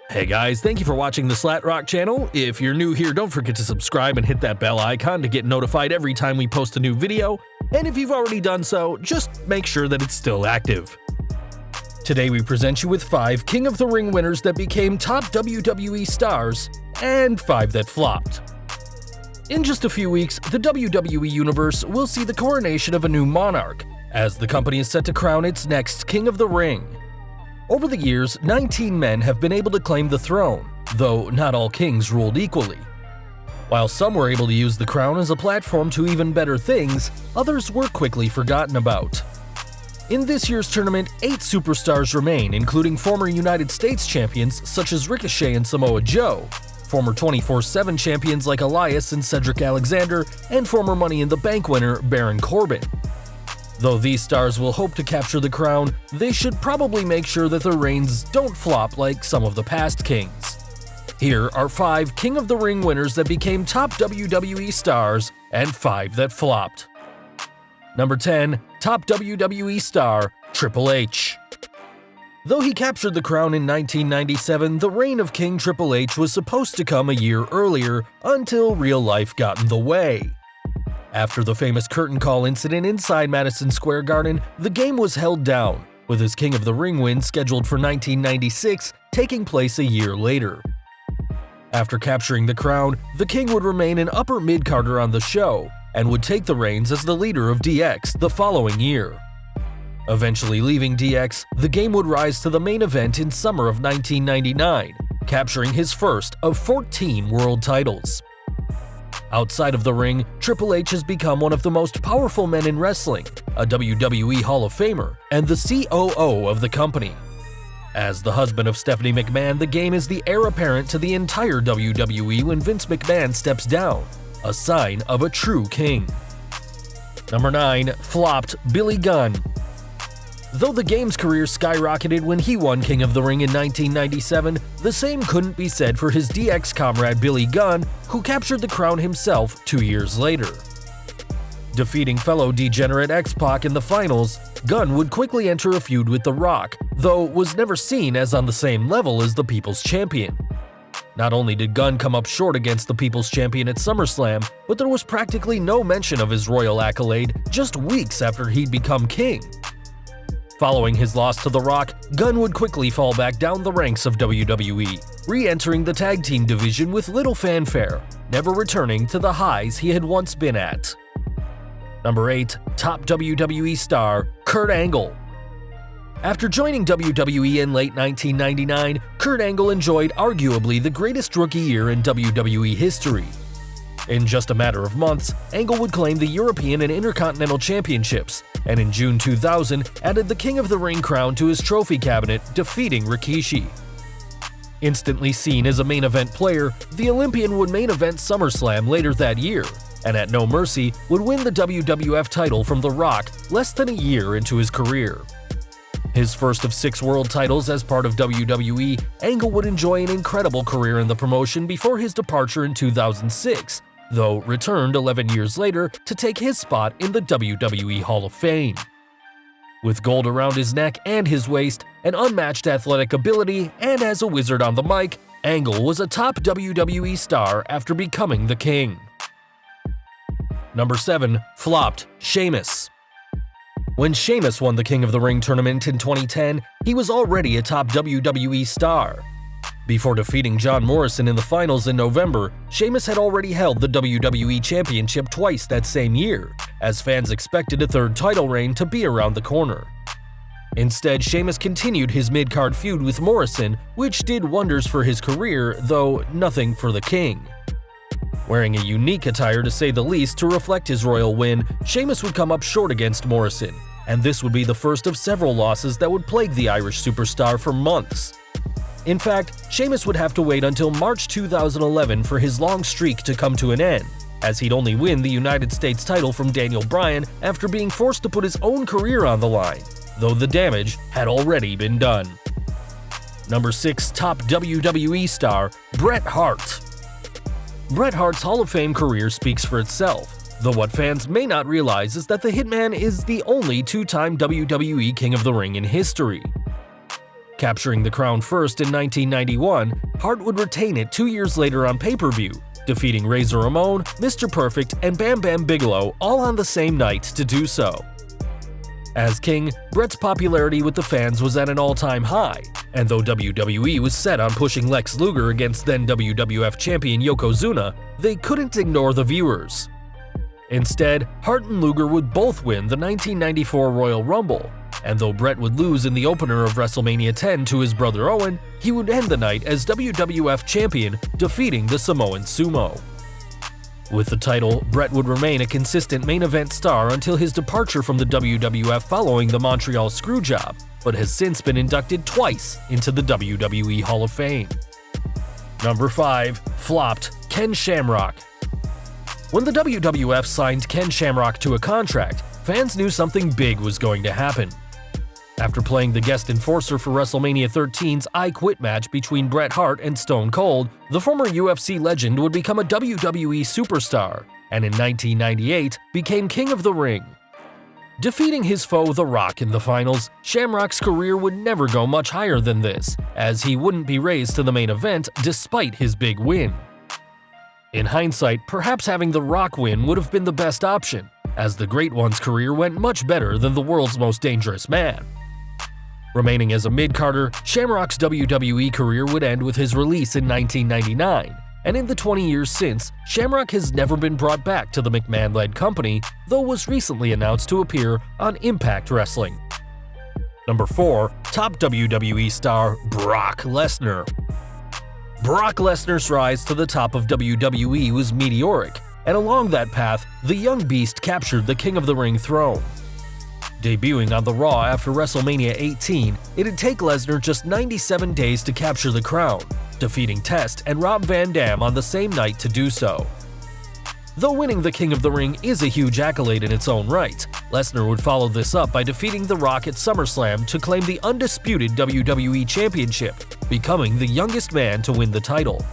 Hey guys, thank you for watching the Slat Rock channel. If you're new here, don't forget to subscribe and hit that bell icon to get notified every time we post a new video. And if you've already done so, just make sure that it's still active. Today we present you with 5 King of the Ring winners that became top WWE stars, and 5 that flopped. In just a few weeks, the WWE Universe will see the coronation of a new monarch, as the company is set to crown its next King of the Ring. Over the years, 19 men have been able to claim the throne, though not all kings ruled equally. While some were able to use the crown as a platform to even better things, others were quickly forgotten about. In this year's tournament, 8 superstars remain, including former United States champions such as Ricochet and Samoa Joe, former 24/7 champions like Elias and Cedric Alexander, and former Money in the Bank winner Baron Corbin. Though these stars will hope to capture the crown, they should probably make sure that their reigns don't flop like some of the past kings. Here are 5 King of the Ring winners that became top WWE stars and 5 that flopped. Number 10. Top WWE star, Triple H. Though he captured the crown in 1997, the reign of King Triple H was supposed to come a year earlier until real life got in the way. After the famous curtain call incident inside Madison Square Garden, the game was held down, with his King of the Ring win scheduled for 1996 taking place a year later. After capturing the crown, the King would remain an upper mid-carder on the show, and would take the reins as the leader of DX the following year. Eventually leaving DX, the game would rise to the main event in summer of 1999, capturing his first of 14 world titles. Outside of the ring, Triple H has become one of the most powerful men in wrestling, a WWE Hall of Famer, and the COO of the company. As the husband of Stephanie McMahon, the game is the heir apparent to the entire WWE when Vince McMahon steps down, a sign of a true king. Number 9. Flopped Billy Gunn. Though the game's career skyrocketed when he won King of the Ring in 1997, the same couldn't be said for his DX comrade Billy Gunn, who captured the crown himself 2 years later. Defeating fellow degenerate X-Pac in the finals, Gunn would quickly enter a feud with The Rock, though was never seen as on the same level as the People's Champion. Not only did Gunn come up short against the People's Champion at SummerSlam, but there was practically no mention of his royal accolade just weeks after he'd become king. Following his loss to The Rock, Gunn would quickly fall back down the ranks of WWE, re-entering the tag team division with little fanfare, never returning to the highs he had once been at. Number 8. Top WWE star, Kurt Angle. After joining WWE in late 1999, Kurt Angle enjoyed arguably the greatest rookie year in WWE history. In just a matter of months, Angle would claim the European and Intercontinental Championships, and in June 2000 added the King of the Ring crown to his trophy cabinet, defeating Rikishi. Instantly seen as a main event player, the Olympian would main event SummerSlam later that year, and at No Mercy would win the WWF title from The Rock less than a year into his career. His first of 6 world titles as part of WWE, Angle would enjoy an incredible career in the promotion before his departure in 2006, though returned 11 years later to take his spot in the WWE Hall of Fame. With gold around his neck and his waist, an unmatched athletic ability, and as a wizard on the mic, Angle was a top WWE star after becoming the king. Number 7. Flopped Sheamus. When Sheamus won the King of the Ring tournament in 2010, he was already a top WWE star. Before defeating John Morrison in the finals in November, Sheamus had already held the WWE Championship twice that same year, as fans expected a third title reign to be around the corner. Instead, Sheamus continued his mid-card feud with Morrison, which did wonders for his career, though nothing for the King. Wearing a unique attire to say the least to reflect his royal win, Sheamus would come up short against Morrison, and this would be the first of several losses that would plague the Irish superstar for months. In fact, Sheamus would have to wait until March 2011 for his long streak to come to an end, as he'd only win the United States title from Daniel Bryan after being forced to put his own career on the line, though the damage had already been done. Number 6. Top WWE star, Bret Hart. Bret Hart's Hall of Fame career speaks for itself, though what fans may not realize is that the Hitman is the only 2-time WWE King of the Ring in history. Capturing the crown first in 1991, Hart would retain it 2 years later on pay-per-view, defeating Razor Ramon, Mr. Perfect, and Bam Bam Bigelow all on the same night to do so. As king, Bret's popularity with the fans was at an all-time high, and though WWE was set on pushing Lex Luger against then WWF champion Yokozuna, they couldn't ignore the viewers. Instead, Hart and Luger would both win the 1994 Royal Rumble, and though Bret would lose in the opener of WrestleMania 10 to his brother Owen, he would end the night as WWF champion, defeating the Samoan Sumo. With the title, Bret would remain a consistent main event star until his departure from the WWF following the Montreal Screwjob, but has since been inducted twice into the WWE Hall of Fame. Number 5. Flopped Ken Shamrock. When the WWF signed Ken Shamrock to a contract, fans knew something big was going to happen. After playing the guest enforcer for WrestleMania 13's I Quit match between Bret Hart and Stone Cold, the former UFC legend would become a WWE superstar, and in 1998 became King of the Ring. Defeating his foe The Rock in the finals, Shamrock's career would never go much higher than this, as he wouldn't be raised to the main event despite his big win. In hindsight, perhaps having The Rock win would have been the best option, as the Great One's career went much better than the world's most dangerous man. Remaining as a mid-carder, Shamrock's WWE career would end with his release in 1999, and in the 20 years since, Shamrock has never been brought back to the McMahon-led company, though was recently announced to appear on Impact Wrestling. Number 4. Top WWE star Brock Lesnar. Brock Lesnar's rise to the top of WWE was meteoric, and along that path, the young beast captured the King of the Ring throne. Debuting on the Raw after WrestleMania 18, it'd take Lesnar just 97 days to capture the crown, defeating Test and Rob Van Dam on the same night to do so. Though winning the King of the Ring is a huge accolade in its own right, Lesnar would follow this up by defeating The Rock at SummerSlam to claim the undisputed WWE Championship, becoming the youngest man to win the title.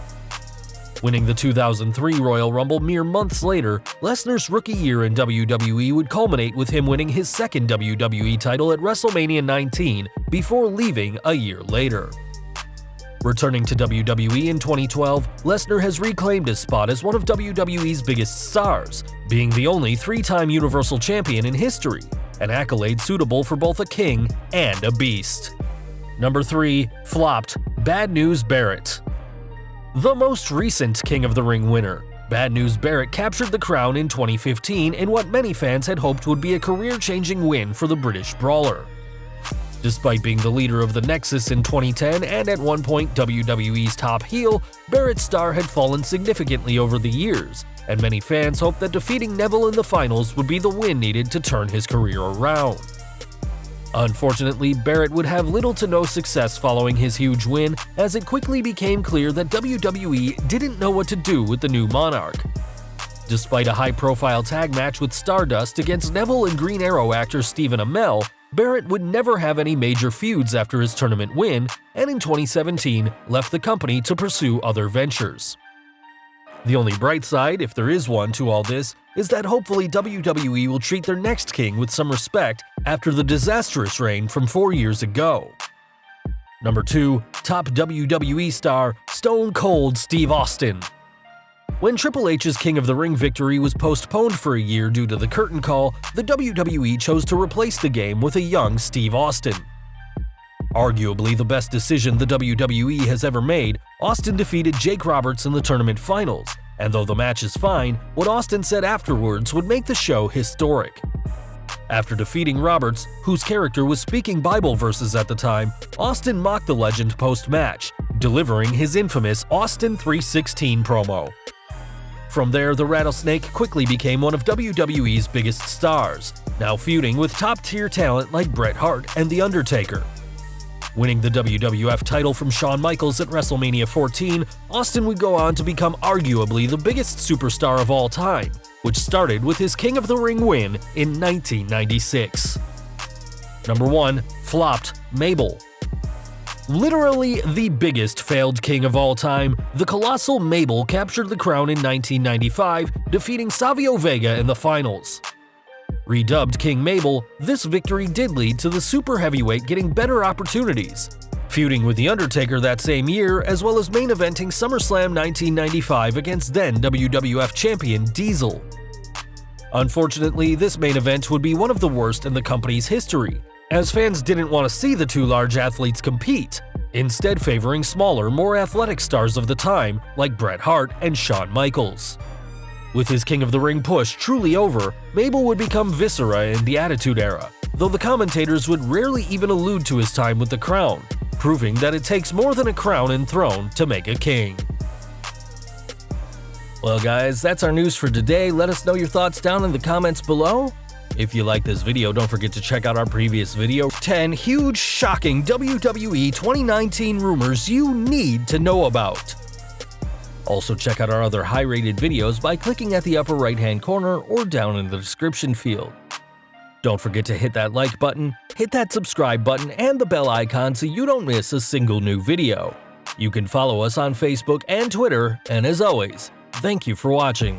Winning the 2003 Royal Rumble mere months later, Lesnar's rookie year in WWE would culminate with him winning his second WWE title at WrestleMania 19 before leaving a year later. Returning to WWE in 2012, Lesnar has reclaimed his spot as one of WWE's biggest stars, being the only 3-time Universal Champion in history, an accolade suitable for both a king and a beast. Number 3. Flopped Bad News Barrett. The most recent King of the Ring winner, Bad News Barrett captured the crown in 2015 in what many fans had hoped would be a career-changing win for the British brawler. Despite being the leader of the Nexus in 2010 and at one point WWE's top heel, Barrett's star had fallen significantly over the years, and many fans hoped that defeating Neville in the finals would be the win needed to turn his career around. Unfortunately, Barrett would have little to no success following his huge win, as it quickly became clear that WWE didn't know what to do with the new monarch. Despite a high-profile tag match with Stardust against Neville and Green Arrow actor Stephen Amell, Barrett would never have any major feuds after his tournament win, and in 2017 left the company to pursue other ventures. The only bright side, if there is one, to all this is that hopefully WWE will treat their next king with some respect after the disastrous reign from 4 years ago. Number 2. Top WWE star Stone Cold Steve Austin. When Triple H's King of the Ring victory was postponed for a year due to the curtain call, the WWE chose to replace the game with a young Steve Austin. Arguably the best decision the WWE has ever made, Austin defeated Jake Roberts in the tournament finals, and though the match is fine, what Austin said afterwards would make the show historic. After defeating Roberts, whose character was speaking Bible verses at the time, Austin mocked the legend post-match, delivering his infamous Austin 3:16 promo. From there, the Rattlesnake quickly became one of WWE's biggest stars, now feuding with top-tier talent like Bret Hart and The Undertaker. Winning the WWF title from Shawn Michaels at WrestleMania 14, Austin would go on to become arguably the biggest superstar of all time, which started with his King of the Ring win in 1996. Number 1. Flopped Mabel. Literally the biggest failed king of all time, the colossal Mabel captured the crown in 1995, defeating Savio Vega in the finals. Redubbed King Mabel, this victory did lead to the super heavyweight getting better opportunities. feuding with The Undertaker that same year, as well as main eventing SummerSlam 1995 against then WWF champion Diesel. Unfortunately, this main event would be one of the worst in the company's history, as fans didn't want to see the two large athletes compete, instead favoring smaller, more athletic stars of the time like Bret Hart and Shawn Michaels. With his King of the Ring push truly over, Mabel would become Viscera in the Attitude Era, though the commentators would rarely even allude to his time with the Crown, proving that it takes more than a crown and throne to make a king. Well guys, that's our news for today. Let us know your thoughts down in the comments below. If you like this video, don't forget to check out our previous video, 10 huge, shocking WWE 2019 rumors you need to know about. Also check out our other high-rated videos by clicking at the upper right-hand corner or down in the description field. Don't forget to hit that like button, hit that subscribe button, and the bell icon so you don't miss a single new video. You can follow us on Facebook and Twitter, and as always, thank you for watching.